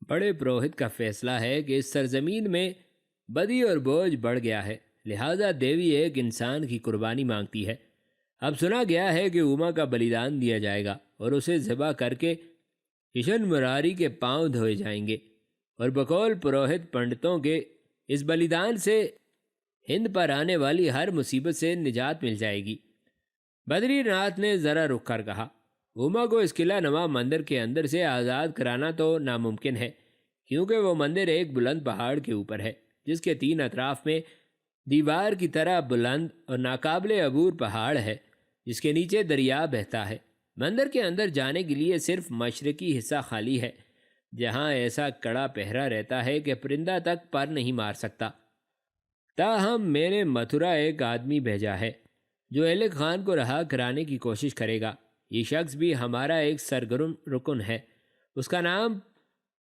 بڑے پروہت کا فیصلہ ہے کہ اس سرزمین میں بدی اور بوجھ بڑھ گیا ہے، لہذا دیوی ایک انسان کی قربانی مانگتی ہے۔ اب سنا گیا ہے کہ اوما کا بلیدان دیا جائے گا اور اسے ذبح کر کے کشن مراری کے پاؤں دھوئے جائیں گے، اور بقول پروہت پنڈتوں کے اس بلیدان سے ہند پر آنے والی ہر مصیبت سے نجات مل جائے گی۔ بدری ناتھ نے ذرا رک کر کہا، اوما کو اس قلعہ نما مندر کے اندر سے آزاد کرانا تو ناممکن ہے، کیونکہ وہ مندر ایک بلند پہاڑ کے اوپر ہے، جس کے 3 اطراف میں دیوار کی طرح بلند اور ناقابل عبور پہاڑ ہے، جس کے نیچے دریا بہتا ہے۔ مندر کے اندر جانے کے لیے صرف مشرقی حصہ خالی ہے، جہاں ایسا کڑا پہرا رہتا ہے کہ پرندہ تک پر نہیں مار سکتا۔ تاہم میں نے متھرا ایک آدمی بھیجا ہے جو ایلک خان کو رہا کرانے کی کوشش کرے گا۔ یہ شخص بھی ہمارا ایک سرگرم رکن ہے، اس کا نام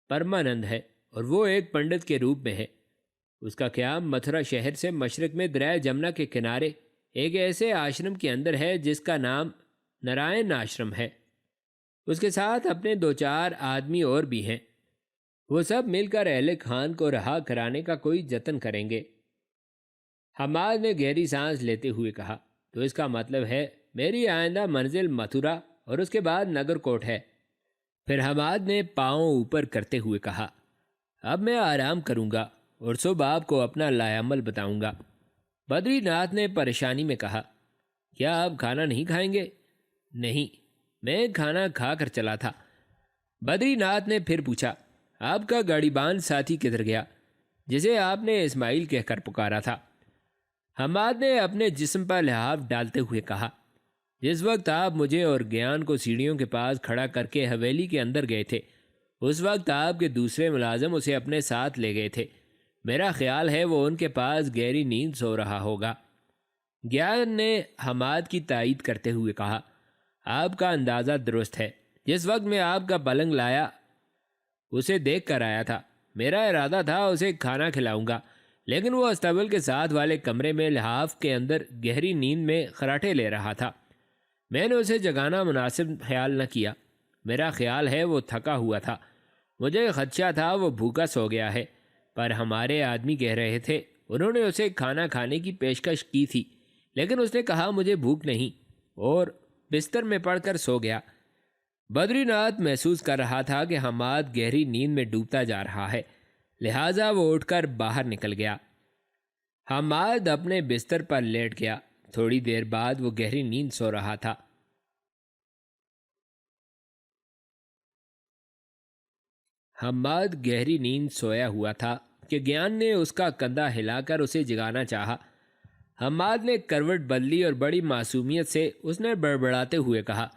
پرمانند ہے اور وہ ایک پنڈت کے روپ میں ہے۔ اس کا قیام متھرا شہر سے مشرق میں دریائے جمنا کے کنارے ایک ایسے آشرم کے اندر ہے جس کا نام نارائن آشرم ہے۔ اس کے ساتھ اپنے 2-4 آدمی اور بھی ہیں۔ وہ سب مل کر ایلک خان کو رہا کرانے کا کوئی جتن کریں گے۔ حماد نے گہری سانس لیتے ہوئے کہا، تو اس کا مطلب ہے میری آئندہ منزل متھرا اور اس کے بعد نگر کوٹ ہے۔ پھر حماد نے پاؤں اوپر کرتے ہوئے کہا، اب میں آرام کروں گا اور صبح آپ کو اپنا لائعمل بتاؤں گا۔ بدری ناتھ نے پریشانی میں کہا، کیا آپ کھانا نہیں کھائیں گے؟ نہیں، میں کھانا کھا کر چلا تھا۔ بدری ناتھ نے پھر پوچھا، آپ کا گاڑی بان ساتھی کدھر گیا جسے آپ نے اسماعیل کہہ کر پکارا تھا؟ حماد نے اپنے جسم پر لحاف ڈالتے ہوئے کہا، جس وقت آپ مجھے اور گیان کو سیڑھیوں کے پاس کھڑا کر کے حویلی کے اندر گئے تھے، اس وقت آپ کے دوسرے ملازم اسے اپنے ساتھ لے گئے تھے۔ میرا خیال ہے وہ ان کے پاس گہری نیند سو رہا ہوگا۔ گیان نے حماد کی تائید کرتے ہوئے کہا، آپ کا اندازہ درست ہے۔ جس وقت میں آپ کا پلنگ لایا اسے دیکھ کر آیا تھا۔ میرا ارادہ تھا اسے کھانا کھلاؤں گا، لیکن وہ استبل کے ساتھ والے کمرے میں لحاف کے اندر گہری نیند میں خراٹے لے رہا تھا۔ میں نے اسے جگانا مناسب خیال نہ کیا۔ میرا خیال ہے وہ تھکا ہوا تھا، مجھے خدشہ تھا وہ بھوکا سو گیا ہے، پر ہمارے آدمی کہہ رہے تھے انہوں نے اسے کھانا کھانے کی پیشکش کی تھی، لیکن اس نے کہا مجھے بھوک نہیں اور بستر میں پڑ کر سو گیا۔ بدری ناتھ محسوس کر رہا تھا کہ حماد گہری نیند میں ڈوبتا جا رہا ہے، لہٰذا وہ اٹھ کر باہر نکل گیا۔ حماد اپنے بستر پر لیٹ گیا۔ تھوڑی دیر بعد وہ گہری نیند سو رہا تھا۔ حماد گہری نیند سویا ہوا تھا کہ گیان نے اس کا کندھا ہلا کر اسے جگانا چاہا۔ حماد نے کروٹ بدلی اور بڑی معصومیت سے اس نے بڑبڑاتے ہوئے کہا،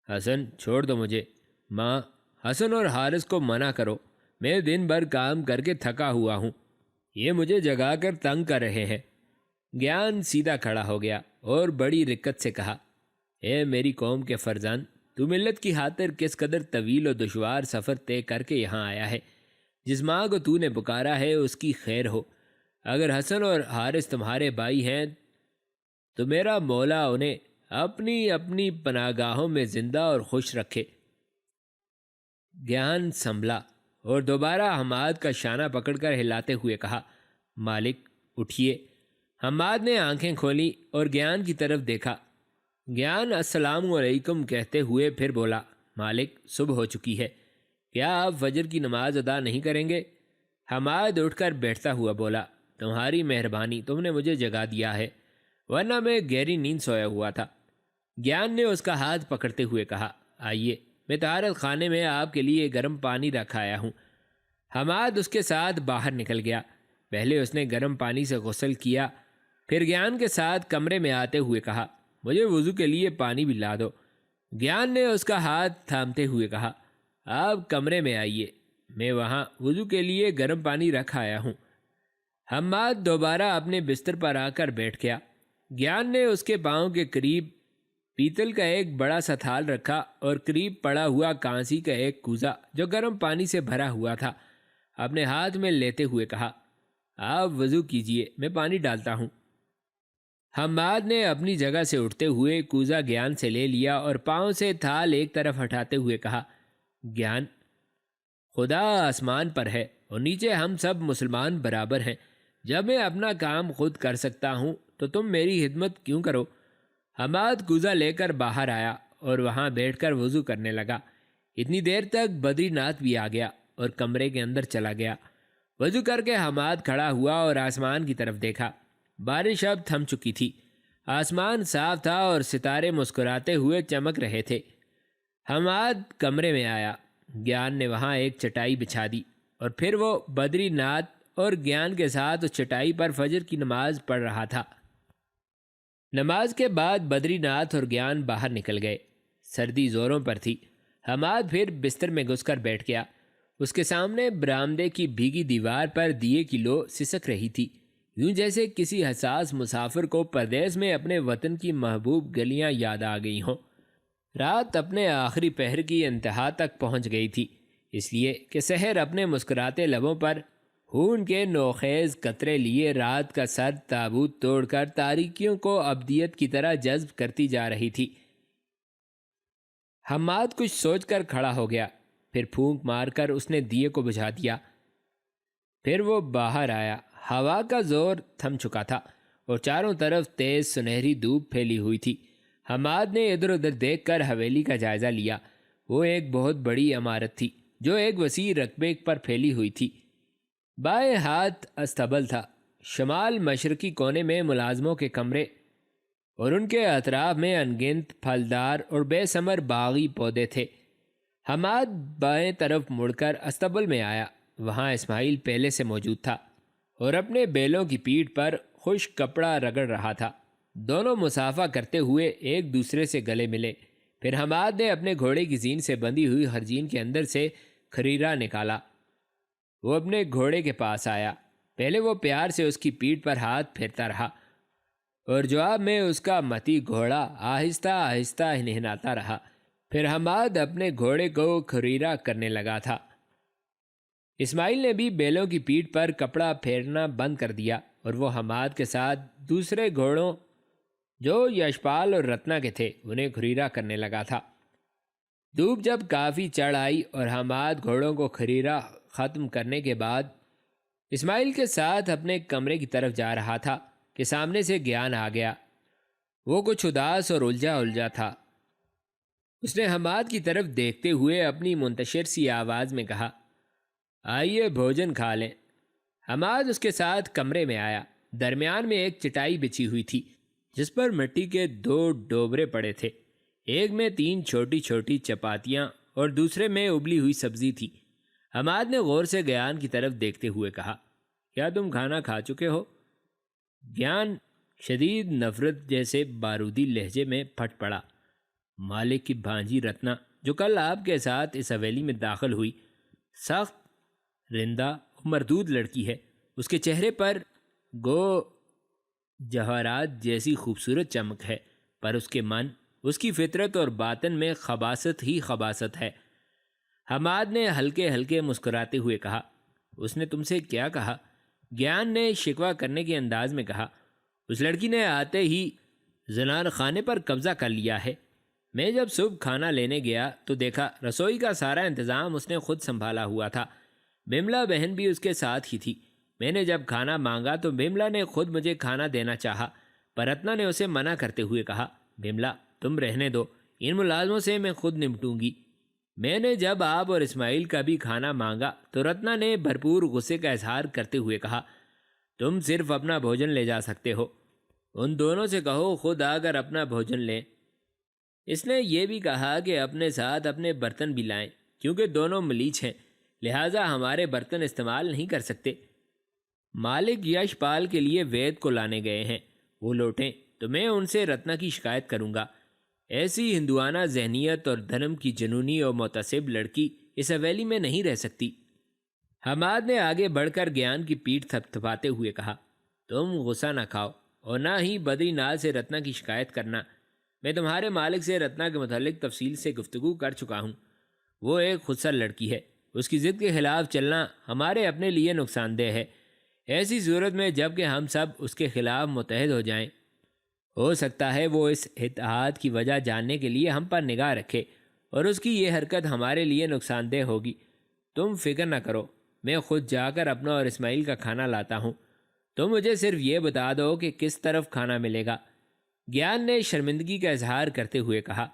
حسن چھوڑ دو مجھے، ماں حسن اور حارث کو منع کرو، میں دن بھر کام کر کے تھکا ہوا ہوں، یہ مجھے جگا کر تنگ کر رہے ہیں۔ گیان سیدھا کھڑا ہو گیا اور بڑی رکت سے کہا، اے میری قوم کے فرزند، تو ملت کی خاطر کس قدر طویل و دشوار سفر طے کر کے یہاں آیا ہے۔ جس ماں کو تو نے پکارا ہے اس کی خیر ہو۔ اگر حسن اور حارث تمہارے بھائی ہیں تو میرا مولا انہیں اپنی اپنی پناہگاہوں میں زندہ اور خوش رکھے۔ گیان سنبھلا اور دوبارہ حماد کا شانہ پکڑ کر ہلاتے ہوئے کہا، مالک اٹھیے۔ حماد نے آنکھیں کھولی اور گیان کی طرف دیکھا۔ گیان السلام علیکم کہتے ہوئے پھر بولا، مالک صبح ہو چکی ہے، کیا آپ فجر کی نماز ادا نہیں کریں گے؟ حماد اٹھ کر بیٹھتا ہوا بولا، تمہاری مہربانی، تم نے مجھے جگا دیا ہے، ورنہ میں گہری نیند سویا ہوا تھا۔ گیان نے اس کا ہاتھ پکڑتے ہوئے کہا، آئیے، میں طہارت خانے میں آپ کے لیے گرم پانی رکھ آیا ہوں۔ حماد اس کے ساتھ باہر نکل گیا۔ پہلے اس نے گرم پانی سے غسل کیا، پھر گیان کے ساتھ کمرے میں آتے ہوئے کہا، مجھے وضو کے لیے پانی بھی لا دو۔ گیان نے اس کا ہاتھ تھامتے ہوئے کہا، آپ کمرے میں آئیے، میں وہاں وضو کے لیے گرم پانی رکھ آیا ہوں۔ حماد دوبارہ اپنے بستر پر آ کر بیٹھ گیا۔ گیان نے اس کے پاؤں کے قریب پیتل کا ایک بڑا سا تھال رکھا اور قریب پڑا ہوا کانسی کا ایک کوزہ جو گرم پانی سے بھرا ہوا تھا اپنے ہاتھ میں لیتے ہوئے کہا، آپ وضو کیجئے، میں پانی ڈالتا ہوں۔ حماد نے اپنی جگہ سے اٹھتے ہوئے کوزہ گیان سے لے لیا اور پاؤں سے تھال ایک طرف ہٹاتے ہوئے کہا، گیان خدا آسمان پر ہے اور نیچے ہم سب مسلمان برابر ہیں۔ جب میں اپنا کام خود کر سکتا ہوں تو تم میری خدمت کیوں کرو؟ حماد کوزہ لے کر باہر آیا اور وہاں بیٹھ کر وضو کرنے لگا۔ اتنی دیر تک بدری ناتھ بھی آ گیا اور کمرے کے اندر چلا گیا۔ وضو کر کے حماد کھڑا ہوا اور آسمان کی طرف دیکھا۔ بارش اب تھم چکی تھی، آسمان صاف تھا اور ستارے مسکراتے ہوئے چمک رہے تھے۔ حماد کمرے میں آیا۔ گیان نے وہاں ایک چٹائی بچھا دی اور پھر وہ بدری ناتھ اور گیان کے ساتھ اس چٹائی پر فجر کی نماز پڑھ رہا تھا۔ نماز کے بعد بدری ناتھ اور گیان باہر نکل گئے۔ سردی زوروں پر تھی۔ حماد پھر بستر میں گھس کر بیٹھ گیا۔ اس کے سامنے برآمدے کی بھیگی دیوار پر دیے کی لو سسک رہی تھی، یوں جیسے کسی حساس مسافر کو پردیس میں اپنے وطن کی محبوب گلیاں یاد آ گئی ہوں۔ رات اپنے آخری پہر کی انتہا تک پہنچ گئی تھی، اس لیے کہ سحر اپنے مسکراتے لبوں پر خون کے نوخیز قطرے لیے رات کا سر تابوت توڑ کر تاریکیوں کو ابدیت کی طرح جذب کرتی جا رہی تھی۔ حماد کچھ سوچ کر کھڑا ہو گیا، پھر پھونک مار کر اس نے دیے کو بجھا دیا۔ پھر وہ باہر آیا۔ ہوا کا زور تھم چکا تھا اور چاروں طرف تیز سنہری دھوپ پھیلی ہوئی تھی۔ حماد نے ادھر ادھر دیکھ کر حویلی کا جائزہ لیا۔ وہ ایک بہت بڑی عمارت تھی جو ایک وسیع رقبے پر پھیلی ہوئی تھی۔ بائیں ہاتھ استبل تھا، شمال مشرقی کونے میں ملازموں کے کمرے اور ان کے اطراف میں انگنت پھلدار اور بے ثمر باغی پودے تھے۔ حماد بائیں طرف مڑ کر استبل میں آیا۔ وہاں اسماعیل پہلے سے موجود تھا اور اپنے بیلوں کی پیٹھ پر خشک کپڑا رگڑ رہا تھا۔ دونوں مصافحہ کرتے ہوئے ایک دوسرے سے گلے ملے۔ پھر حماد نے اپنے گھوڑے کی زین سے بندھی ہوئی خرجین کے اندر سے خریرہ نکالا۔ وہ اپنے گھوڑے کے پاس آیا۔ پہلے وہ پیار سے اس کی پیٹھ پر ہاتھ پھیرتا رہا اور جواب میں اس کا متی گھوڑا آہستہ آہستہ ہنہناتا رہا۔ پھر حماد اپنے گھوڑے کو خریرہ کرنے لگا تھا۔ اسماعیل نے بھی بیلوں کی پیٹھ پر کپڑا پھیرنا بند کر دیا اور وہ حماد کے ساتھ دوسرے گھوڑوں جو یشپال اور رتنا کے تھے انہیں خریرہ کرنے لگا تھا۔ دھوپ جب کافی چڑھ آئی اور حماد گھوڑوں کو خریرہ ختم کرنے کے بعد اسماعیل کے ساتھ اپنے کمرے کی طرف جا رہا تھا کہ سامنے سے گیان آ گیا۔ وہ کچھ اداس اور الجھا تھا۔ اس نے حماد کی طرف دیکھتے ہوئے اپنی منتشر سی آواز میں کہا، آئیے بھوجن کھا لیں۔ حماد اس کے ساتھ کمرے میں آیا۔ درمیان میں ایک چٹائی بچھی ہوئی تھی جس پر مٹی کے 2 ڈوبرے پڑے تھے۔ ایک میں 3 چھوٹی چھوٹی چپاتیاں اور دوسرے میں ابلی ہوئی سبزی تھی۔ حماد نے غور سے گیان کی طرف دیکھتے ہوئے کہا، کیا تم کھانا کھا چکے ہو؟ گیان شدید نفرت جیسے بارودی لہجے میں پھٹ پڑا، مالک کی بھانجی رتنا جو کل آپ کے ساتھ اس حویلی میں داخل ہوئی، سخت رندہ اور مردود لڑکی ہے۔ اس کے چہرے پر گو جواہرات جیسی خوبصورت چمک ہے، پر اس کے من، اس کی فطرت اور باطن میں خباثت ہی خباثت ہے۔ حماد نے ہلکے ہلکے مسکراتے ہوئے کہا، اس نے تم سے کیا کہا؟ گیان نے شکوہ کرنے کے انداز میں کہا، اس لڑکی نے آتے ہی زنار خانے پر قبضہ کر لیا ہے۔ میں جب صبح کھانا لینے گیا تو دیکھا رسوئی کا سارا انتظام اس نے خود سنبھالا ہوا تھا۔ بملا بہن بھی اس کے ساتھ ہی تھی۔ میں نے جب کھانا مانگا تو بملا نے خود مجھے کھانا دینا چاہا، پر رتنا نے اسے منع کرتے ہوئے کہا، بملا تم رہنے دو، ان ملازموں سے میں خود نمٹوں گی۔ میں نے جب آپ اور اسماعیل کا بھی کھانا مانگا تو رتنا نے بھرپور غصے کا اظہار کرتے ہوئے کہا، تم صرف اپنا بھوجن لے جا سکتے ہو، ان دونوں سے کہو خود آ کر اپنا بھوجن لیں۔ اس نے یہ بھی کہا کہ اپنے ساتھ اپنے برتن بھی لائیں، کیونکہ دونوں ملیچ ہیں، لہٰذا ہمارے برتن استعمال نہیں کر سکتے۔ مالک یش پال کے لیے وید کو لانے گئے ہیں، وہ لوٹیں تو میں ان سے رتنا کی شکایت کروں گا۔ ایسی ہندوانہ ذہنیت اور دھرم کی جنونی اور متعصب لڑکی اس حویلی میں نہیں رہ سکتی۔ حماد نے آگے بڑھ کر گیان کی پیٹھ تھپتھپاتے ہوئے کہا، تم غصہ نہ کھاؤ اور نہ ہی بدری ناتھ سے رتنا کی شکایت کرنا۔ میں تمہارے مالک سے رتنا کے متعلق تفصیل سے گفتگو کر چکا ہوں۔ وہ ایک خودسر لڑکی ہے، اس کی ضد کے خلاف چلنا ہمارے اپنے لیے نقصان دہ ہے۔ ایسی صورت میں جب کہ ہم سب اس کے خلاف متحد ہو جائیں، ہو سکتا ہے وہ اس اتحاد کی وجہ جاننے کے لیے ہم پر نگاہ رکھے اور اس کی یہ حرکت ہمارے لیے نقصان دہ ہوگی۔ تم فکر نہ کرو، میں خود جا کر اپنا اور اسماعیل کا کھانا لاتا ہوں، تم مجھے صرف یہ بتا دو کہ کس طرف کھانا ملے گا۔ گیان نے شرمندگی کا اظہار کرتے ہوئے کہا،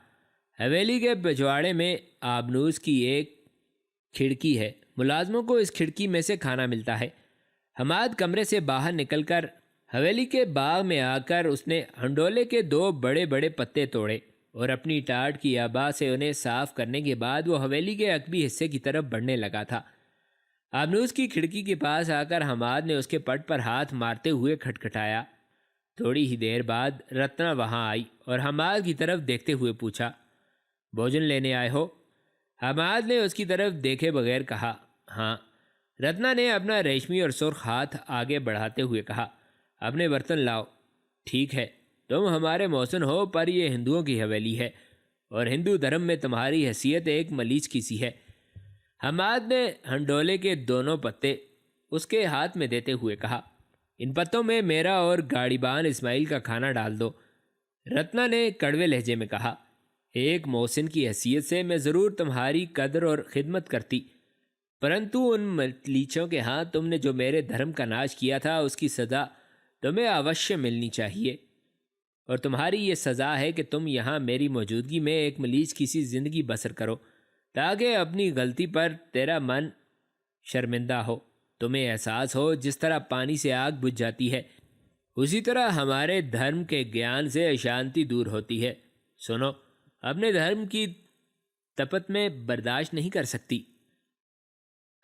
حویلی کے پچھواڑے میں آبنوس کی ایک کھڑکی ہے، ملازموں کو اس کھڑکی میں سے کھانا ملتا ہے۔ حماد کمرے سے باہر نکل کر حویلی کے باغ میں آ کر اس نے ہنڈولے کے 2 بڑے بڑے پتے توڑے اور اپنی ٹاٹ کی آبا سے انہیں صاف کرنے کے بعد وہ حویلی کے عقبی حصے کی طرف بڑھنے لگا تھا۔ آبنوس کی کھڑکی کے پاس آ کر حماد نے اس کے پٹ پر ہاتھ مارتے ہوئے کھٹکھٹایا۔ تھوڑی ہی دیر بعد رتنا وہاں آئی اور حماد کی طرف دیکھتے ہوئے پوچھا، بھوجن لینے آئے ہو؟ حماد نے اس کی طرف دیکھے بغیر کہا، ہاں۔ رتنا نے اپنا ریشمی اور سرخ ہاتھ آگے بڑھاتے ہوئے کہا، اپنے برتن لاؤ۔ ٹھیک ہے، تم ہمارے محسن ہو، پر یہ ہندوؤں کی حویلی ہے اور ہندو دھرم میں تمہاری حیثیت ایک ملیچ کی سی ہے۔ حماد نے ہنڈولے کے 2 پتے اس کے ہاتھ میں دیتے ہوئے کہا، ان پتوں میں میرا اور گاڑی بان اسماعیل کا کھانا ڈال دو۔ رتنا نے کڑوے لہجے میں کہا، ایک محسن کی حیثیت سے میں ضرور تمہاری قدر اور خدمت کرتی، پرنتو ان ملیچوں کے ہاں تم نے جو میرے دھرم کا ناش کیا تھا اس کی سزا تمہیں اوشیہ ملنی چاہیے، اور تمہاری یہ سزا ہے کہ تم یہاں میری موجودگی میں ایک ملیچ کی سی زندگی بسر کرو تاکہ اپنی غلطی پر تیرا من شرمندہ ہو، تمہیں احساس ہو جس طرح پانی سے آگ بجھ جاتی ہے اسی طرح ہمارے دھرم کے گیان سے اشانتی دور ہوتی ہے۔ سنو، اپنے دھرم کی تپت میں برداشت نہیں کر سکتی۔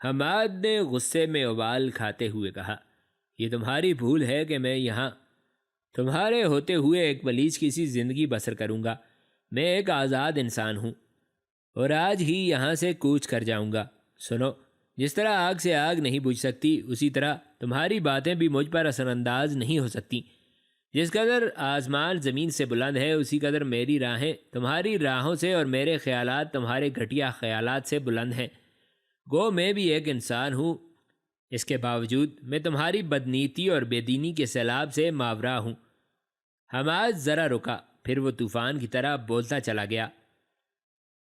حماد نے غصے میں ابال کھاتے ہوئے کہا، یہ تمہاری بھول ہے کہ میں یہاں تمہارے ہوتے ہوئے ایک ملیچ کی سی زندگی بسر کروں گا۔ میں ایک آزاد انسان ہوں اور آج ہی یہاں سے کوچ کر جاؤں گا۔ سنو، جس طرح آگ سے آگ نہیں بجھ سکتی اسی طرح تمہاری باتیں بھی مجھ پر اثر انداز نہیں ہو سکتی۔ جس قدر آسمان زمین سے بلند ہے اسی قدر میری راہیں تمہاری راہوں سے اور میرے خیالات تمہارے گھٹیا خیالات سے بلند ہیں۔ گو میں بھی ایک انسان ہوں، اس کے باوجود میں تمہاری بدنیتی اور بے دینی کے سیلاب سے ماورا ہوں۔ حماد ذرا رکا، پھر وہ طوفان کی طرح بولتا چلا گیا،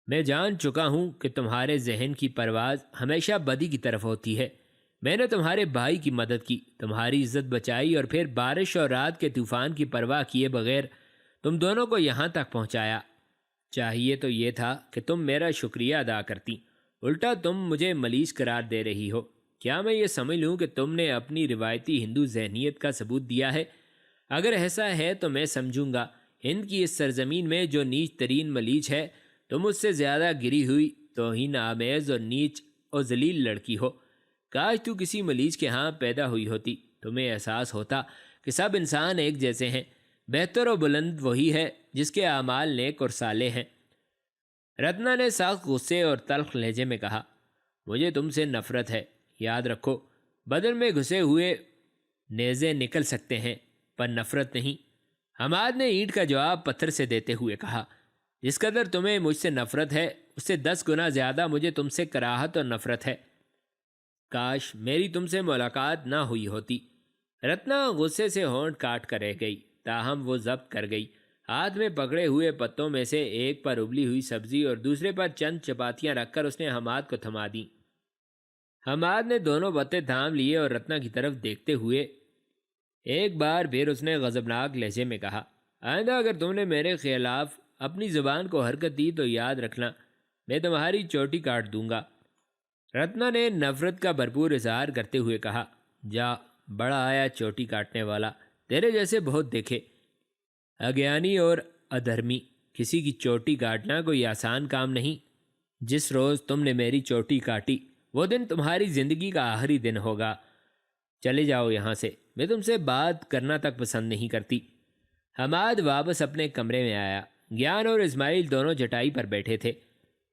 میں جان چکا ہوں کہ تمہارے ذہن کی پرواز ہمیشہ بدی کی طرف ہوتی ہے۔ میں نے تمہارے بھائی کی مدد کی، تمہاری عزت بچائی اور پھر بارش اور رات کے طوفان کی پرواہ کیے بغیر تم دونوں کو یہاں تک پہنچایا۔ چاہیے تو یہ تھا کہ تم میرا شکریہ ادا کرتی، الٹا تم مجھے ملیچ قرار دے رہی ہو۔ کیا میں یہ سمجھ لوں کہ تم نے اپنی روایتی ہندو ذہنیت کا ثبوت دیا ہے؟ اگر ایسا ہے تو میں سمجھوں گا ہند کی اس سرزمین میں جو نیچ ترین ملیچ ہے تم اس سے زیادہ گری ہوئی توہین آمیز اور نیچ اور ذلیل لڑکی ہو۔ کاش تو کسی ملیچ کے ہاں پیدا ہوئی ہوتی، تمہیں احساس ہوتا کہ سب انسان ایک جیسے ہیں، بہتر و بلند وہی ہے جس کے اعمال نیک اور صالح ہیں۔ رتنا نے سخت غصے اور تلخ لہجے میں کہا، مجھے تم سے نفرت ہے، یاد رکھو، بدن میں گھسے ہوئے نیزے نکل سکتے ہیں پر نفرت نہیں۔ حماد نے اینٹ کا جواب پتھر سے دیتے ہوئے کہا، جس قدر تمہیں مجھ سے نفرت ہے اس سے 10 گنا زیادہ مجھے تم سے کراہت اور نفرت ہے۔ کاش میری تم سے ملاقات نہ ہوئی ہوتی۔ رتنا غصے سے ہونٹ کاٹ کر رہ گئی، تاہم وہ ضبط کر گئی۔ ہاتھ میں پکڑے ہوئے پتوں میں سے ایک پر ابلی ہوئی سبزی اور دوسرے پر چند چپاتیاں رکھ کر اس نے حماد کو تھما دیں۔ حماد نے دونوں پتے تھام لیے اور رتنا کی طرف دیکھتے ہوئے ایک بار پھر اس نے غضبناک لہجے میں کہا، آئندہ اگر تم نے میرے خلاف اپنی زبان کو حرکت دی تو یاد رکھنا میں تمہاری چوٹی کاٹ دوں گا۔ رتنا نے نفرت کا بھرپور اظہار کرتے ہوئے کہا، جا، بڑا آیا چوٹی کاٹنے والا، تیرے جیسے بہت دیکھے۔ اگیانی اور ادھرمی، کسی کی چوٹی کاٹنا کوئی آسان کام نہیں۔ جس روز تم نے میری چوٹی کاٹی وہ دن تمہاری زندگی کا آخری دن ہوگا۔ چلے جاؤ یہاں سے، میں تم سے بات کرنا تک پسند نہیں کرتی۔ حماد واپس اپنے کمرے میں آیا۔ گیان اور اسماعیل دونوں چٹائی پر بیٹھے تھے۔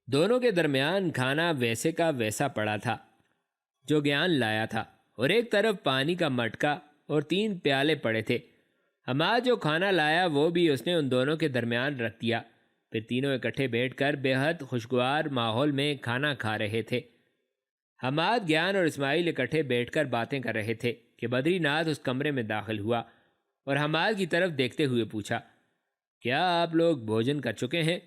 دونوں کے درمیان کھانا ویسے کا ویسا پڑا تھا جو گیان لایا تھا، اور ایک طرف پانی کا مٹکا اور 3 پیالے پڑے تھے۔ حماد جو کھانا لایا وہ بھی اس نے ان دونوں کے درمیان رکھ دیا۔ پھر تینوں اکٹھے بیٹھ کر بے حد خوشگوار ماحول میں کھانا کھا رہے تھے۔ حماد، گیان اور اسماعیل اکٹھے بیٹھ کر باتیں کر رہے تھے کہ بدری ناتھ اس کمرے میں داخل ہوا اور حماد کی طرف دیکھتے ہوئے پوچھا، کیا آپ لوگ بھوجن کر چکے ہیں؟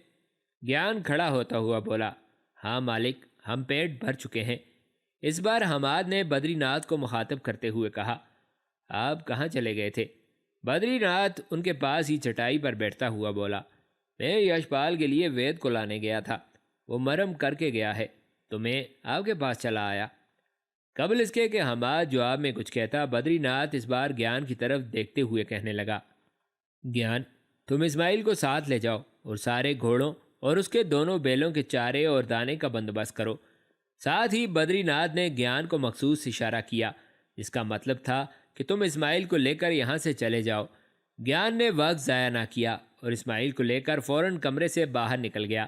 گیان کھڑا ہوتا ہوا بولا، ہاں مالک، ہم پیٹ بھر چکے ہیں۔ اس بار حماد نے بدری ناتھ کو مخاطب کرتے ہوئے کہا، آپ کہاں چلے گئے تھے؟ بدری ناتھ ان کے پاس ہی چٹائی پر بیٹھتا ہوا بولا، میں یشپال کے لیے وید کو لانے گیا تھا، وہ مرم کر کے گیا ہے تو میں آپ کے پاس چلا آیا۔ قبل اس کے کہ حماد جواب میں کچھ کہتا، بدری ناتھ اس بار گیان کی طرف دیکھتے ہوئے کہنے لگا، گیان، تم اسماعیل کو ساتھ لے جاؤ اور سارے گھوڑوں اور اس کے دونوں بیلوں کے چارے اور دانے کا بندوبست کرو۔ ساتھ ہی بدری ناتھ نے گیان کو مخصوص اشارہ کیا، جس کا مطلب تھا کہ تم اسماعیل کو لے کر یہاں سے چلے جاؤ۔ گیان نے وقت ضائع نہ کیا اور اسماعیل کو لے کر فوراً کمرے سے باہر نکل گیا۔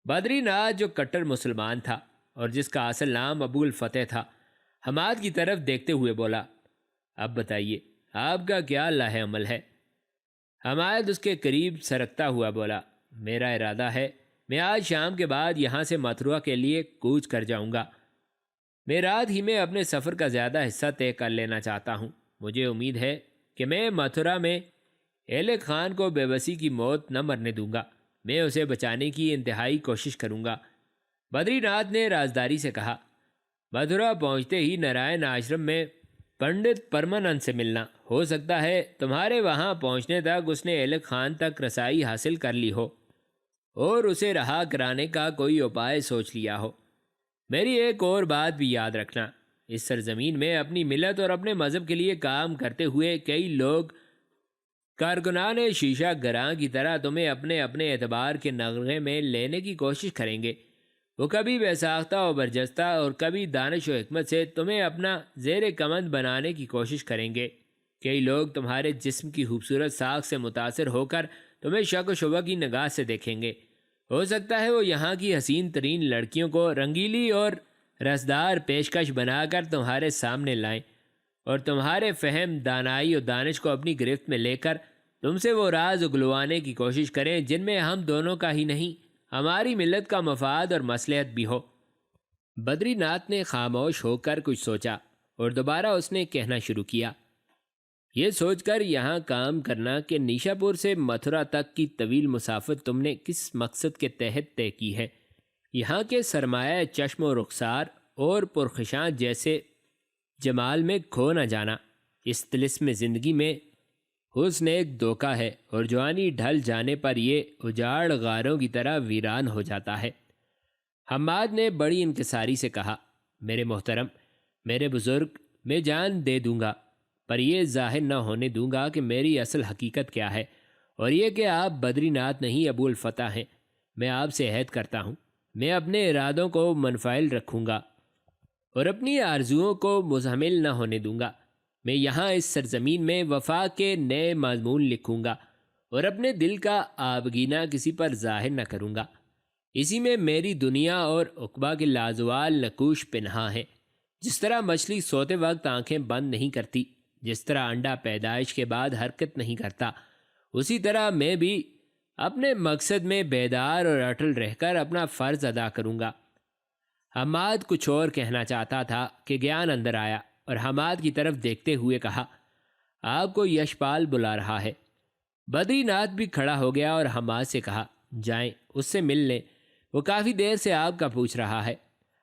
بدری ناتھ جو کٹر مسلمان تھا اور جس کا اصل نام ابو الفتح تھا، حماد کی طرف دیکھتے ہوئے بولا، اب بتائیے آپ کا کیا لاہ عمل ہے؟ حماد اس کے قریب سرکتا ہوا بولا، میرا ارادہ ہے میں آج شام کے بعد یہاں سے متھرا کے لیے کوچ کر جاؤں گا۔ میں رات ہی میں اپنے سفر کا زیادہ حصہ طے کر لینا چاہتا ہوں۔ مجھے امید ہے کہ میں متھرا میں ایلک خان کو بے بسی کی موت نہ مرنے دوں گا۔ میں اسے بچانے کی انتہائی کوشش کروں گا۔ بدری ناتھ نے رازداری سے کہا، متھرا پہنچتے ہی نارائن آشرم میں پنڈت پرمانند سے ملنا۔ ہو سکتا ہے تمہارے وہاں پہنچنے تک اس نے ایلک خان تک رسائی حاصل کر لی ہو اور اسے رہا کرانے کا کوئی اپائے سوچ لیا ہو۔ میری ایک اور بات بھی یاد رکھنا، اس سرزمین میں اپنی ملت اور اپنے مذہب کے لیے کام کرتے ہوئے کئی لوگ کارکنان شیشہ گراں کی طرح تمہیں اپنے اپنے اعتبار کے نغمے میں لینے کی کوشش کریں گے۔ وہ کبھی بے ساختہ و برجستہ اور کبھی دانش و حکمت سے تمہیں اپنا زیر کمند بنانے کی کوشش کریں گے۔ کئی لوگ تمہارے جسم کی خوبصورت ساکھ سے متاثر ہو کر تمہیں شک و شبہ کی نگاہ سے دیکھیں گے۔ ہو سکتا ہے وہ یہاں کی حسین ترین لڑکیوں کو رنگیلی اور رسدار پیشکش بنا کر تمہارے سامنے لائیں اور تمہارے فہم، دانائی اور دانش کو اپنی گرفت میں لے کر تم سے وہ راز اگلوانے کی کوشش کریں جن میں ہم دونوں کا ہی نہیں، ہماری ملت کا مفاد اور مصلحت بھی ہو۔ بدری ناتھ نے خاموش ہو کر کچھ سوچا اور دوبارہ اس نے کہنا شروع کیا، یہ سوچ کر یہاں کام کرنا کہ نیشا پور سے متھرا تک کی طویل مسافت تم نے کس مقصد کے تحت طے کی ہے۔ یہاں کے سرمایہ چشم و رخسار اور پرخشاں جیسے جمال میں کھو نہ جانا۔ اس طلسم زندگی میں حسن ایک دھوکہ ہے اور جوانی ڈھل جانے پر یہ اجاڑ غاروں کی طرح ویران ہو جاتا ہے۔ حماد نے بڑی انکساری سے کہا، میرے محترم، میرے بزرگ، میں جان دے دوں گا، پر یہ ظاہر نہ ہونے دوں گا کہ میری اصل حقیقت کیا ہے، اور یہ کہ آپ بدری ناتھ نہیں ابو الفتح ہیں۔ میں آپ سے عہد کرتا ہوں، میں اپنے ارادوں کو منفعل رکھوں گا اور اپنی آرزوؤں کو مزمل نہ ہونے دوں گا۔ میں یہاں اس سرزمین میں وفا کے نئے مضمون لکھوں گا اور اپنے دل کا آبگینہ کسی پر ظاہر نہ کروں گا۔ اسی میں میری دنیا اور عقبہ کے لازوال نقوش پنہاں ہیں۔ جس طرح مچھلی سوتے وقت آنکھیں بند نہیں کرتی، جس طرح انڈا پیدائش کے بعد حرکت نہیں کرتا، اسی طرح میں بھی اپنے مقصد میں بیدار اور اٹل رہ کر اپنا فرض ادا کروں گا۔ حماد کچھ اور کہنا چاہتا تھا کہ گیان اندر آیا اور حماد کی طرف دیکھتے ہوئے کہا، آپ کو یشپال بلا رہا ہے۔ بدری ناتھ بھی کھڑا ہو گیا اور حماد سے کہا، جائیں اس سے مل لیں، وہ کافی دیر سے آپ کا پوچھ رہا ہے۔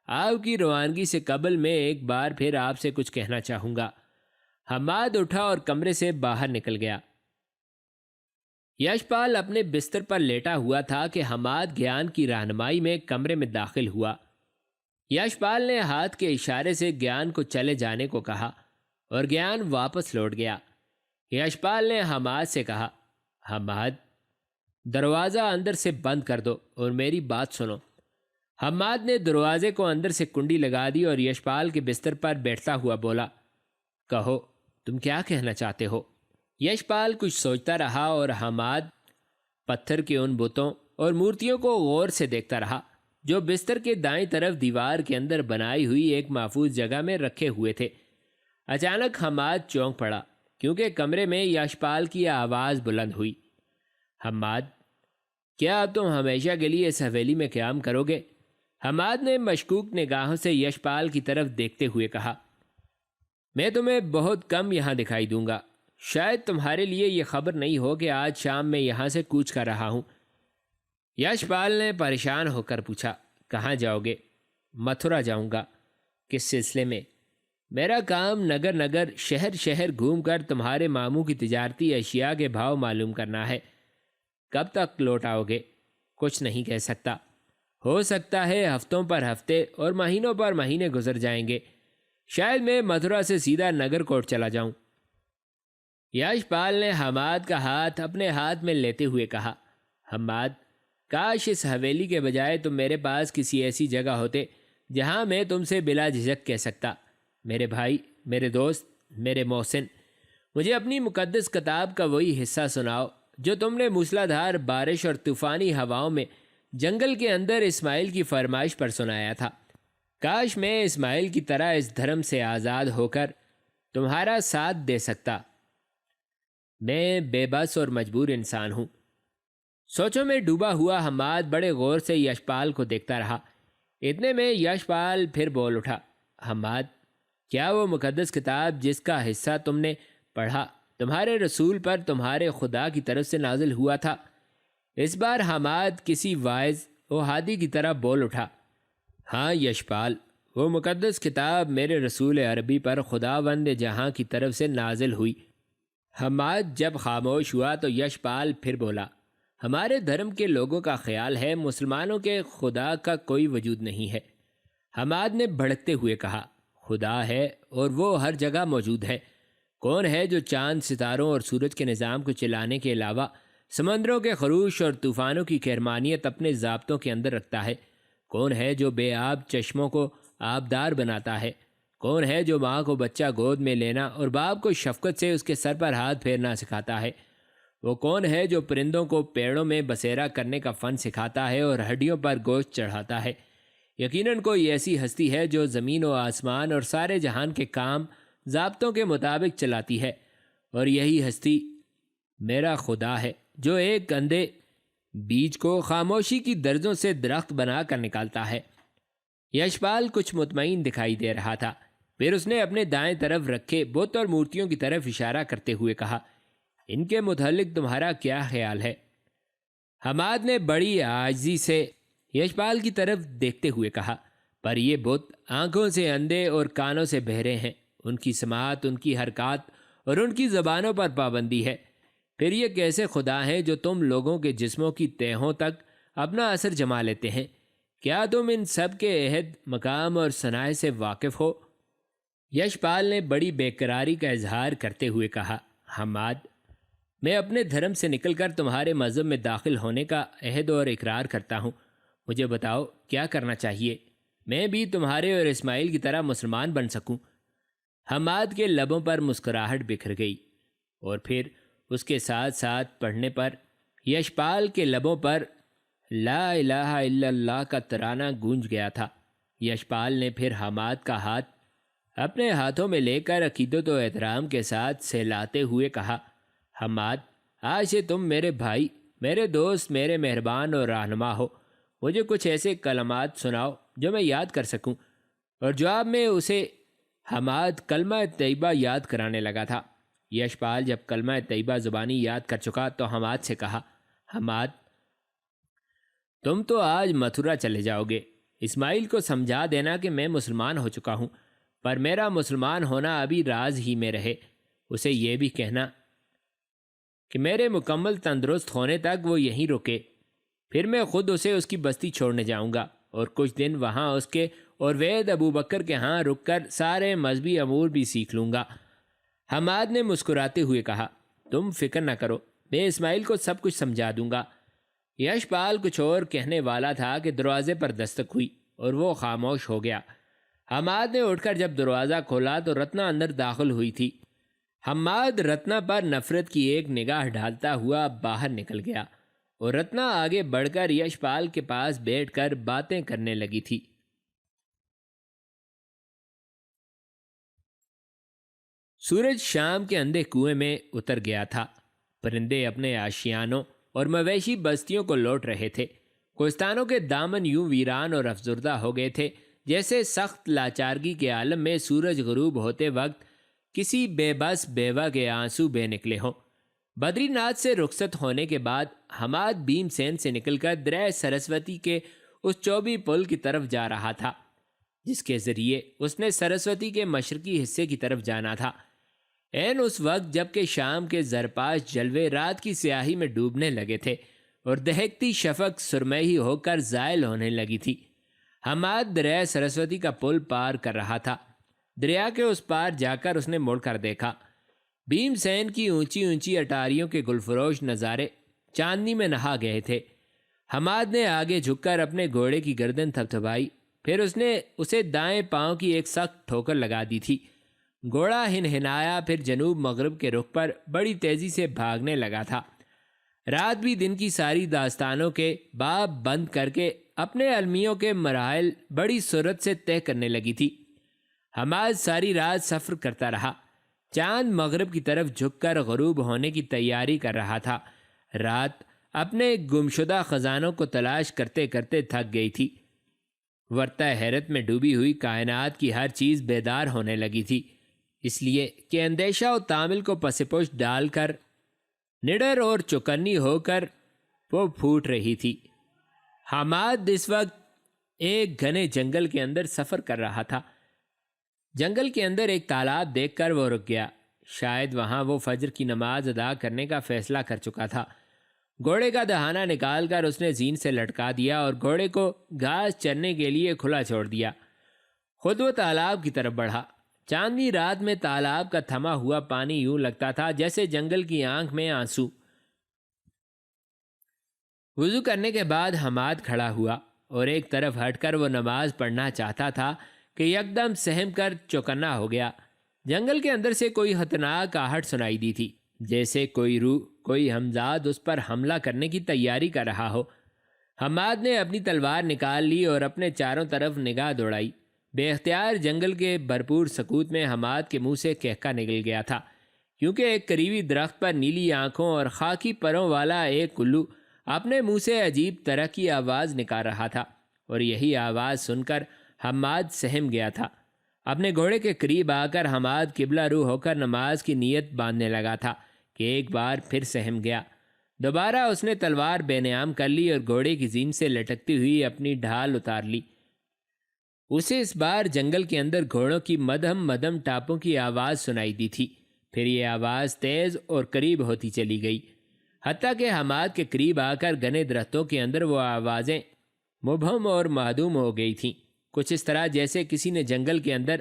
آپ کی روانگی سے قبل میں ایک بار پھر آپ سے کچھ کہنا چاہوں گا۔ حماد اٹھا اور کمرے سے باہر نکل گیا۔ یشپال اپنے بستر پر لیٹا ہوا تھا کہ حماد گیان کی رہنمائی میں کمرے میں داخل ہوا۔ یشپال نے ہاتھ کے اشارے سے گیان کو چلے جانے کو کہا اور گیان واپس لوٹ گیا۔ یشپال نے حماد سے کہا، حماد، دروازہ اندر سے بند کر دو اور میری بات سنو۔ حماد نے دروازے کو اندر سے کنڈی لگا دی اور یشپال کے بستر پر بیٹھتا ہوا بولا، کہو تم کیا کہنا چاہتے ہو؟ یشپال کچھ سوچتا رہا اور حماد پتھر کے ان بتوں اور مورتیوں کو غور سے دیکھتا رہا جو بستر کے دائیں طرف دیوار کے اندر بنائی ہوئی ایک محفوظ جگہ میں رکھے ہوئے تھے۔ اچانک حماد چونک پڑا کیونکہ کمرے میں یشپال کی آواز بلند ہوئی، حماد، کیا اب تم ہمیشہ کے لیے اس حویلی میں قیام کرو گے؟ حماد نے مشکوک نگاہوں سے یشپال کی طرف دیکھتے ہوئے کہا، میں تمہیں بہت کم یہاں دکھائی دوں گا۔ شاید تمہارے لیے یہ خبر نہیں ہو کہ آج شام میں یہاں سے کوچ کر رہا ہوں۔ یشپال نے پریشان ہو کر پوچھا، کہاں جاؤ گے؟ متھرا جاؤں گا۔ کس سلسلے میں؟ میرا کام نگر نگر شہر شہر گھوم کر تمہارے ماموں کی تجارتی اشیاء کے بھاؤ معلوم کرنا ہے۔ کب تک لوٹ آؤ گے؟ کچھ نہیں کہہ سکتا، ہو سکتا ہے ہفتوں پر ہفتے اور مہینوں پر مہینے گزر جائیں گے، شاید میں متھرا سے سیدھا نگر کوٹ چلا جاؤں۔ یش پال نے حماد کا ہاتھ اپنے ہاتھ میں لیتے ہوئے کہا، حماد، کاش اس حویلی کے بجائے تم میرے پاس کسی ایسی جگہ ہوتے جہاں میں تم سے بلا جھجک کہہ سکتا، میرے بھائی، میرے دوست، میرے محسن، مجھے اپنی مقدس کتاب کا وہی حصہ سناؤ جو تم نے موسلا دھار بارش اور طوفانی ہواؤں میں جنگل کے اندر اسماعیل کی فرمائش پر سنایا تھا۔ کاش میں اسماعیل کی طرح اس دھرم سے آزاد ہو کر تمہارا ساتھ دے سکتا۔ میں بے بس اور مجبور انسان ہوں۔ سوچوں میں ڈوبا ہوا حماد بڑے غور سے یشپال کو دیکھتا رہا۔ اتنے میں یشپال پھر بول اٹھا، حماد، کیا وہ مقدس کتاب جس کا حصہ تم نے پڑھا تمہارے رسول پر تمہارے خدا کی طرف سے نازل ہوا تھا؟ اس بار حماد کسی واعظ و ہادی کی طرح بول اٹھا، ہاں یشپال، وہ مقدس کتاب میرے رسول عربی پر خداوند جہاں کی طرف سے نازل ہوئی۔ حماد جب خاموش ہوا تو یشپال پھر بولا، ہمارے دھرم کے لوگوں کا خیال ہے مسلمانوں کے خدا کا کوئی وجود نہیں ہے۔ حماد نے بھڑکتے ہوئے کہا، خدا ہے اور وہ ہر جگہ موجود ہے۔ کون ہے جو چاند، ستاروں اور سورج کے نظام کو چلانے کے علاوہ سمندروں کے خروش اور طوفانوں کی کہرمانیت اپنے ضابطوں کے اندر رکھتا ہے؟ کون ہے جو بے آب چشموں کو آبدار بناتا ہے؟ کون ہے جو ماں کو بچہ گود میں لینا اور باپ کو شفقت سے اس کے سر پر ہاتھ پھیرنا سکھاتا ہے؟ وہ کون ہے جو پرندوں کو پیڑوں میں بسیرا کرنے کا فن سکھاتا ہے اور ہڈیوں پر گوشت چڑھاتا ہے؟ یقیناً کوئی ایسی ہستی ہے جو زمین و آسمان اور سارے جہان کے کام ضابطوں کے مطابق چلاتی ہے، اور یہی ہستی میرا خدا ہے جو ایک اندھے بیج کو خاموشی کی درزوں سے درخت بنا کر نکالتا ہے۔ یشپال کچھ مطمئن دکھائی دے رہا تھا، پھر اس نے اپنے دائیں طرف رکھے بت اور مورتیوں کی طرف اشارہ کرتے ہوئے کہا، ان کے متعلق تمہارا کیا خیال ہے؟ حماد نے بڑی عاجزی سے یشپال کی طرف دیکھتے ہوئے کہا، پر یہ بت آنکھوں سے اندھے اور کانوں سے بہرے ہیں، ان کی سماعت، ان کی حرکات اور ان کی زبانوں پر پابندی ہے۔ پھر یہ کیسے خدا ہیں جو تم لوگوں کے جسموں کی تہوں تک اپنا اثر جما لیتے ہیں؟ کیا تم ان سب کے عہد، مقام اور صنائع سے واقف ہو؟ یشپال نے بڑی بے قراری کا اظہار کرتے ہوئے کہا، حماد، میں اپنے دھرم سے نکل کر تمہارے مذہب میں داخل ہونے کا عہد اور اقرار کرتا ہوں۔ مجھے بتاؤ کیا کرنا چاہیے، میں بھی تمہارے اور اسماعیل کی طرح مسلمان بن سکوں۔ حماد کے لبوں پر مسکراہٹ بکھر گئی، اور پھر اس کے ساتھ ساتھ پڑھنے پر یشپال کے لبوں پر لا الہ الا اللہ کا ترانہ گونج گیا تھا۔ یشپال نے پھر حماد کا ہاتھ اپنے ہاتھوں میں لے کر عقیدت و احترام کے ساتھ سہلاتے ہوئے کہا، حماد، آج سے تم میرے بھائی، میرے دوست، میرے مہربان اور رہنما ہو۔ مجھے کچھ ایسے کلمات سناؤ جو میں یاد کر سکوں۔ اور جواب میں اسے حماد کلمہ طیبہ یاد کرانے لگا تھا۔ یشپال جب کلمہ طیبہ زبانی یاد کر چکا تو حماد سے کہا، حماد، تم تو آج متھرا چلے جاؤ گے۔ اسماعیل کو سمجھا دینا کہ میں مسلمان ہو چکا ہوں، پر میرا مسلمان ہونا ابھی راز ہی میں رہے۔ اسے یہ بھی کہنا کہ میرے مکمل تندرست ہونے تک وہ یہیں رکے، پھر میں خود اسے اس کی بستی چھوڑنے جاؤں گا اور کچھ دن وہاں اس کے اور وید ابو بکر کے ہاں رک کر سارے مذہبی امور بھی سیکھ لوں گا۔ حماد نے مسکراتے ہوئے کہا، تم فکر نہ کرو، میں اسماعیل کو سب کچھ سمجھا دوں گا۔ یشپال کچھ اور کہنے والا تھا کہ دروازے پر دستک ہوئی اور وہ خاموش ہو گیا۔ حماد نے اٹھ کر جب دروازہ کھولا تو رتنا اندر داخل ہوئی تھی۔ حماد رتنا پر نفرت کی ایک نگاہ ڈالتا ہوا باہر نکل گیا اور رتنا آگے بڑھ کر یشپال کے پاس بیٹھ کر باتیں کرنے لگی تھی۔ سورج شام کے اندھے کنویں میں اتر گیا تھا۔ پرندے اپنے آشیانوں اور مویشی بستیوں کو لوٹ رہے تھے۔ کوہستانوں کے دامن یوں ویران اور افسردہ ہو گئے تھے جیسے سخت لاچارگی کے عالم میں سورج غروب ہوتے وقت کسی بے بس بیوہ کے آنسو بہہ نکلے ہوں۔ بدری ناتھ سے رخصت ہونے کے بعد حماد بھیم سین سے نکل کر دریا سرسوتی کے اس چوبی پل کی طرف جا رہا تھا۔ جس کے ذریعے اس نے سرسوتی کے مشرقی حصے کی طرف جانا تھا۔ عین اس وقت جب کہ شام کے زرپاش جلوے رات کی سیاہی میں ڈوبنے لگے تھے اور دہکتی شفق سرمئی ہو کر زائل ہونے لگی تھی، حماد دریائے سرسوتی کا پل پار کر رہا تھا۔ دریا کے اس پار جا کر اس نے مڑ کر دیکھا۔ بھیم سین کی اونچی اونچی اٹاریوں کے گلفروش نظارے چاندنی میں نہا گئے تھے۔ حماد نے آگے جھک کر اپنے گھوڑے کی گردن تھپتھپائی، پھر اس نے اسے دائیں پاؤں کی ایک سخت ٹھوکر لگا دی تھی۔ گھوڑا ہنہنایا، پھر جنوب مغرب کے رخ پر بڑی تیزی سے بھاگنے لگا تھا۔ رات بھی دن کی ساری داستانوں کے باب بند کر کے اپنے المیوں کے مراحل بڑی سرعت سے طے کرنے لگی تھی۔ حماد ساری رات سفر کرتا رہا۔ چاند مغرب کی طرف جھک کر غروب ہونے کی تیاری کر رہا تھا۔ رات اپنے گمشدہ خزانوں کو تلاش کرتے کرتے تھک گئی تھی۔ ورطہ حیرت میں ڈوبی ہوئی کائنات کی ہر چیز بیدار ہونے لگی تھی، اس لیے کہ اندیشہ و تامل کو پس پشت ڈال کر نڈر اور چوکنی ہو کر وہ پھوٹ رہی تھی۔ حماد اس وقت ایک گھنے جنگل کے اندر سفر کر رہا تھا۔ جنگل کے اندر ایک تالاب دیکھ کر وہ رک گیا۔ شاید وہاں وہ فجر کی نماز ادا کرنے کا فیصلہ کر چکا تھا۔ گھوڑے کا دہانہ نکال کر اس نے زین سے لٹکا دیا اور گھوڑے کو گھاس چرنے کے لیے کھلا چھوڑ دیا۔ خود وہ تالاب کی طرف بڑھا۔ چاندنی رات میں تالاب کا تھما ہوا پانی یوں لگتا تھا جیسے جنگل کی آنکھ میں آنسو۔ وضو کرنے کے بعد حماد کھڑا ہوا اور ایک طرف ہٹ کر وہ نماز پڑھنا چاہتا تھا کہ یکدم سہم کر چوکنا ہو گیا۔ جنگل کے اندر سے کوئی خطرناک آہٹ سنائی دی تھی، جیسے کوئی روح، کوئی ہمزاد اس پر حملہ کرنے کی تیاری کر رہا ہو۔ حماد نے اپنی تلوار نکال لی اور اپنے چاروں طرف نگاہ دوڑائی۔ بے اختیار جنگل کے بھرپور سکوت میں حماد کے منہ سے کہکا نکل گیا تھا، کیونکہ ایک قریبی درخت پر نیلی آنکھوں اور خاکی پروں والا ایک الو اپنے منہ سے عجیب طرح کی آواز نکال رہا تھا، اور یہی آواز سن کر حماد سہم گیا تھا۔ اپنے گھوڑے کے قریب آ کر حماد قبلہ رو ہو کر نماز کی نیت باندھنے لگا تھا کہ ایک بار پھر سہم گیا۔ دوبارہ اس نے تلوار بے نیام کر لی اور گھوڑے کی زین سے لٹکتی ہوئی اپنی ڈھال اتار لی۔ اسے اس بار جنگل کے اندر گھوڑوں کی مدھم مدھم ٹاپوں کی آواز سنائی دی تھی۔ پھر یہ آواز تیز اور قریب ہوتی چلی گئی، حتیٰ کہ حماد کے قریب آ کر گھنے درختوں کے اندر وہ آوازیں مبہم اور معدوم ہو گئی تھیں، کچھ اس طرح جیسے کسی نے جنگل کے اندر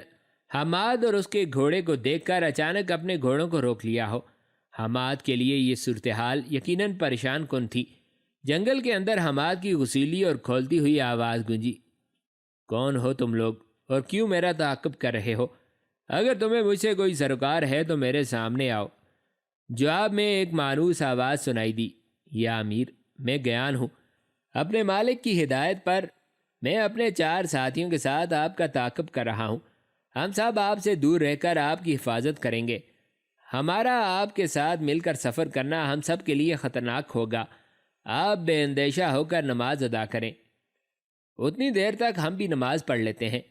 حماد اور اس کے گھوڑے کو دیکھ کر اچانک اپنے گھوڑوں کو روک لیا ہو۔ حماد کے لیے یہ صورتحال یقیناً پریشان کن تھی۔ جنگل کے اندر حماد کی غسیلی اور کھولتی ہوئی آواز گونجی، کون ہو تم لوگ اور کیوں میرا تعاقب کر رہے ہو؟ اگر تمہیں مجھ سے کوئی سروکار ہے تو میرے سامنے آؤ۔ جواب میں ایک مانوس آواز سنائی دی، یا امیر، میں گیان ہوں۔ اپنے مالک کی ہدایت پر میں اپنے 4 ساتھیوں کے ساتھ آپ کا تعاقب کر رہا ہوں۔ ہم سب آپ سے دور رہ کر آپ کی حفاظت کریں گے۔ ہمارا آپ کے ساتھ مل کر سفر کرنا ہم سب کے لیے خطرناک ہوگا۔ آپ بے اندیشہ ہو کر نماز ادا کریں، اتنی دیر تک ہم بھی نماز پڑھ لیتے ہیں۔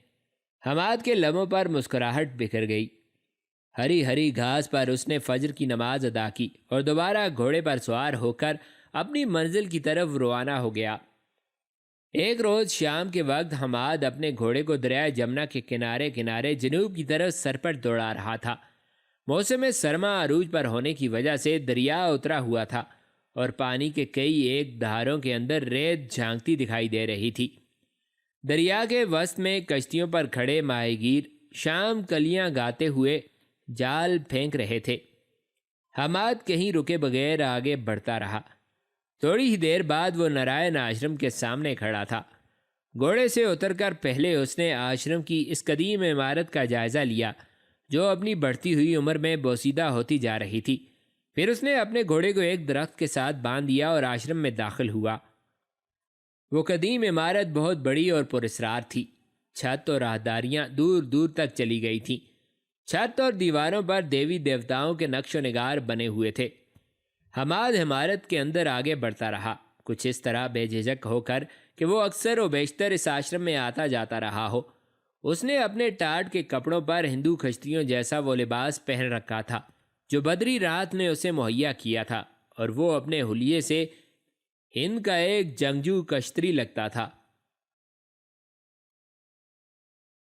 حماد کے لبوں پر مسکراہٹ بکھر گئی۔ ہری ہری گھاس پر اس نے فجر کی نماز ادا کی اور دوبارہ گھوڑے پر سوار ہو کر اپنی منزل کی طرف روانہ ہو گیا۔ ایک روز شام کے وقت حماد اپنے گھوڑے کو دریائے جمنا کے کنارے کنارے جنوب کی طرف سرپٹ دوڑا رہا تھا۔ موسم سرما عروج پر ہونے کی وجہ سے دریا اترا ہوا تھا اور پانی کے کئی ایک دھاروں کے اندر ریت جھانکتی دکھائی دے رہی تھی۔ دریا کے وسط میں کشتیوں پر کھڑے ماہی گیر شام کلیاں گاتے ہوئے جال پھینک رہے تھے۔ حماد کہیں رکے بغیر آگے بڑھتا رہا۔ تھوڑی ہی دیر بعد وہ نارائن آشرم کے سامنے کھڑا تھا۔ گھوڑے سے اتر کر پہلے اس نے آشرم کی اس قدیم عمارت کا جائزہ لیا جو اپنی بڑھتی ہوئی عمر میں بوسیدہ ہوتی جا رہی تھی۔ پھر اس نے اپنے گھوڑے کو ایک درخت کے ساتھ باندھ دیا اور آشرم میں داخل ہوا۔ وہ قدیم عمارت بہت بڑی اور پراسرار تھی۔ چھت اور راہداریاں دور دور تک چلی گئی تھیں۔ چھت اور دیواروں پر دیوی دیوتاؤں کے نقش و نگار بنے ہوئے تھے۔ حماد عمارت کے اندر آگے بڑھتا رہا، کچھ اس طرح بے جھجک ہو کر کہ وہ اکثر و بیشتر اس آشرم میں آتا جاتا رہا ہو۔ اس نے اپنے ٹاٹ کے کپڑوں پر ہندو کشتیوں جیسا وہ لباس پہن رکھا تھا جو بدری رات نے اسے مہیا کیا تھا، اور وہ اپنے حلیے سے ہند کا ایک جنگجو کشتری لگتا تھا۔